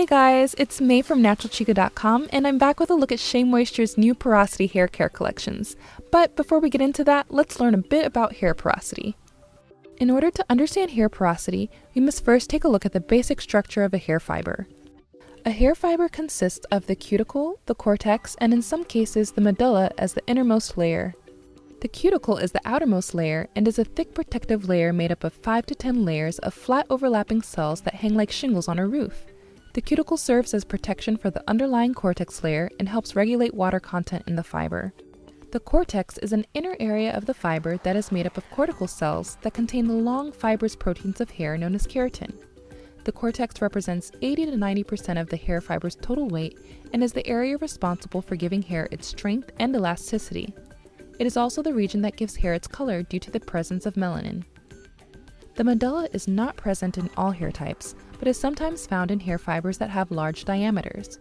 Hey guys, it's May from naturalchica.com and I'm back with a look at Shea Moisture's new porosity hair care collections. But before we get into that, let's learn a bit about hair porosity. In order to understand hair porosity, we must first take a look at the basic structure of a hair fiber. A hair fiber consists of the cuticle, the cortex, and in some cases the medulla as the innermost layer. The cuticle is the outermost layer and is a thick protective layer made up of 5 to 10 layers of flat overlapping cells that hang like shingles on a roof. The cuticle serves as protection for the underlying cortex layer and helps regulate water content in the fiber. The cortex is an inner area of the fiber that is made up of cortical cells that contain the long fibrous proteins of hair known as keratin. The cortex represents 80 to 90% of the hair fiber's total weight and is the area responsible for giving hair its strength and elasticity. It is also the region that gives hair its color due to the presence of melanin. The medulla is not present in all hair types, but is sometimes found in hair fibers that have large diameters.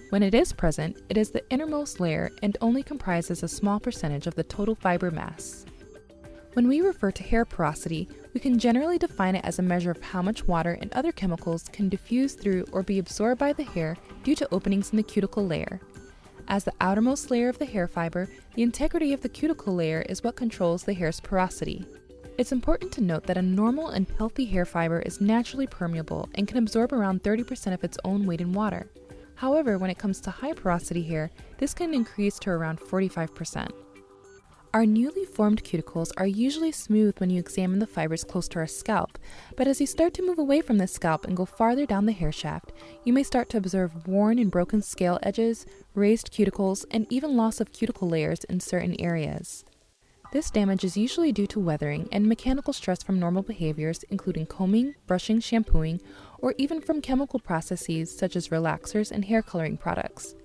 When it is present, it is the innermost layer and only comprises a small percentage of the total fiber mass. When we refer to hair porosity, we can generally define it as a measure of how much water and other chemicals can diffuse through or be absorbed by the hair due to openings in the cuticle layer. As the outermost layer of the hair fiber, the integrity of the cuticle layer is what controls the hair's porosity. It's important to note that a normal and healthy hair fiber is naturally permeable and can absorb around 30% of its own weight in water. However, when it comes to high porosity hair, this can increase to around 45%. Our newly formed cuticles are usually smooth when you examine the fibers close to our scalp, but as you start to move away from the scalp and go farther down the hair shaft, you may start to observe worn and broken scale edges, raised cuticles, and even loss of cuticle layers in certain areas. This damage is usually due to weathering and mechanical stress from normal behaviors including combing, brushing, shampooing, or even from chemical processes such as relaxers and hair coloring products.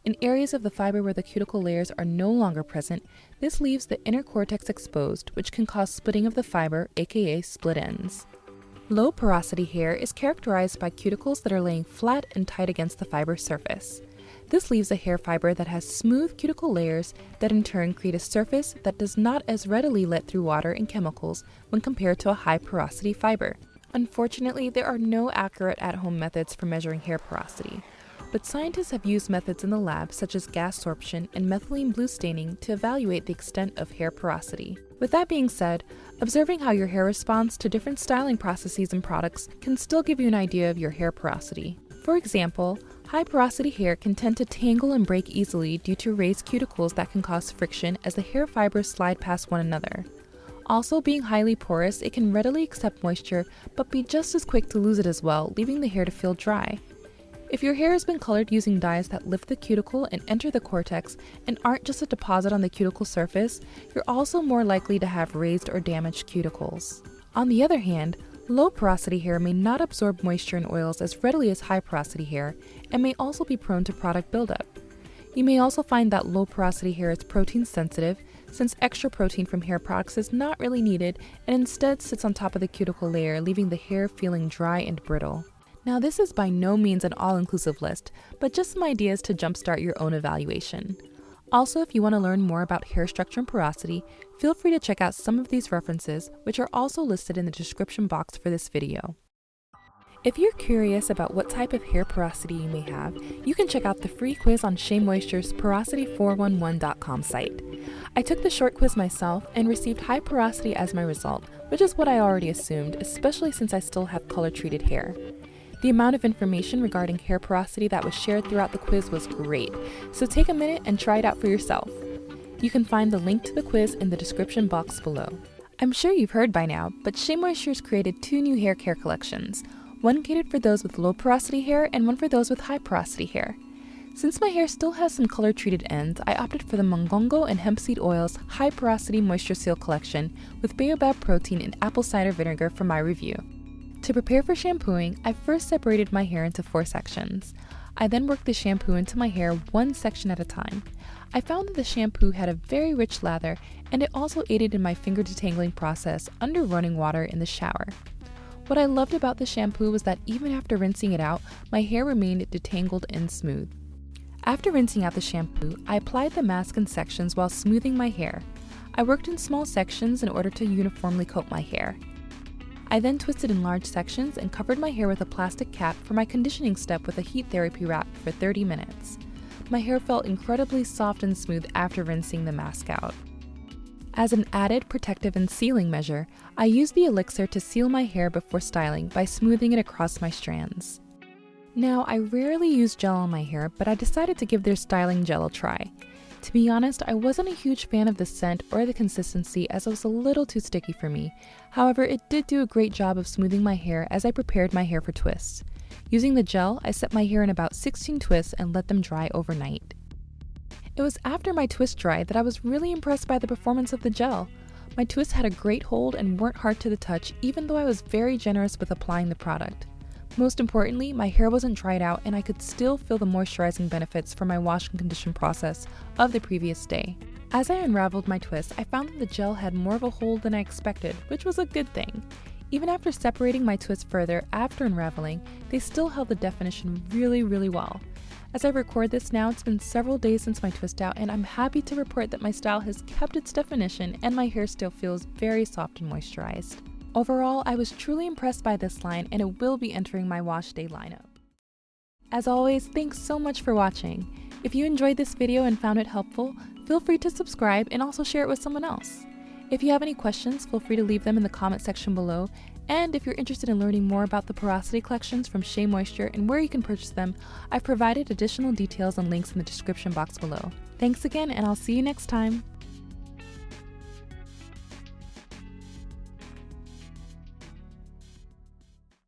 In areas of the fiber where the cuticle layers are no longer present, this leaves the inner cortex exposed, which can cause splitting of the fiber, aka split ends. Low porosity hair is characterized by cuticles that are laying flat and tight against the fiber surface. This leaves a hair fiber that has smooth cuticle layers that in turn create a surface that does not as readily let through water and chemicals when compared to a high porosity fiber. Unfortunately, there are no accurate at-home methods for measuring hair porosity, but scientists have used methods in the lab such as gas sorption and methylene blue staining to evaluate the extent of hair porosity. With that being said, observing how your hair responds to different styling processes and products can still give you an idea of your hair porosity. For example, high porosity hair can tend to tangle and break easily due to raised cuticles that can cause friction as the hair fibers slide past one another. Also, being highly porous, it can readily accept moisture but be just as quick to lose it as well, leaving the hair to feel dry. If your hair has been colored using dyes that lift the cuticle and enter the cortex and aren't just a deposit on the cuticle surface, you're also more likely to have raised or damaged cuticles. On the other hand, low porosity hair may not absorb moisture and oils as readily as high porosity hair and may also be prone to product buildup. You may also find that low porosity hair is protein sensitive, since extra protein from hair products is not really needed and instead sits on top of the cuticle layer, leaving the hair feeling dry and brittle. Now, this is by no means an all-inclusive list, but just some ideas to jumpstart your own evaluation. Also, if you want to learn more about hair structure and porosity, feel free to check out some of these references, which are also listed in the description box for this video. If you're curious about what type of hair porosity you may have, you can check out the free quiz on Shea Moisture's porosity411.com site. I took the short quiz myself and received high porosity as my result, which is what I already assumed, especially since I still have color-treated hair. The amount of information regarding hair porosity that was shared throughout the quiz was great, so take a minute and try it out for yourself. You can find the link to the quiz in the description box below. I'm sure you've heard by now, but Shea Moisture's created 2 new hair care collections, one catered for those with low porosity hair and one for those with high porosity hair. Since my hair still has some color-treated ends, I opted for the Mongongo and Hemp Seed Oils High Porosity Moisture Seal Collection with baobab protein and apple cider vinegar for my review. To prepare for shampooing, I first separated my hair into 4 sections. I then worked the shampoo into my hair one section at a time. I found that the shampoo had a very rich lather, and it also aided in my finger detangling process under running water in the shower. What I loved about the shampoo was that even after rinsing it out, my hair remained detangled and smooth. After rinsing out the shampoo, I applied the mask in sections while smoothing my hair. I worked in small sections in order to uniformly coat my hair. I then twisted in large sections and covered my hair with a plastic cap for my conditioning step with a heat therapy wrap for 30 minutes. My hair felt incredibly soft and smooth after rinsing the mask out. As an added protective and sealing measure, I used the elixir to seal my hair before styling by smoothing it across my strands. Now, I rarely use gel on my hair, but I decided to give their styling gel a try. To be honest, I wasn't a huge fan of the scent or the consistency as it was a little too sticky for me. However, it did do a great job of smoothing my hair as I prepared my hair for twists. Using the gel, I set my hair in about 16 twists and let them dry overnight. It was after my twist dried that I was really impressed by the performance of the gel. My twists had a great hold and weren't hard to the touch, even though I was very generous with applying the product. Most importantly, my hair wasn't dried out and I could still feel the moisturizing benefits from my wash and condition process of the previous day. As I unraveled my twist, I found that the gel had more of a hold than I expected, which was a good thing. Even after separating my twists further after unraveling, they still held the definition really well. As I record this now, it's been several days since my twist out and I'm happy to report that my style has kept its definition and my hair still feels very soft and moisturized. Overall, I was truly impressed by this line and it will be entering my wash day lineup. As always, thanks so much for watching. If you enjoyed this video and found it helpful, feel free to subscribe and also share it with someone else. If you have any questions, feel free to leave them in the comment section below. And if you're interested in learning more about the Porosity collections from Shea Moisture and where you can purchase them, I've provided additional details and links in the description box below. Thanks again, and I'll see you next time.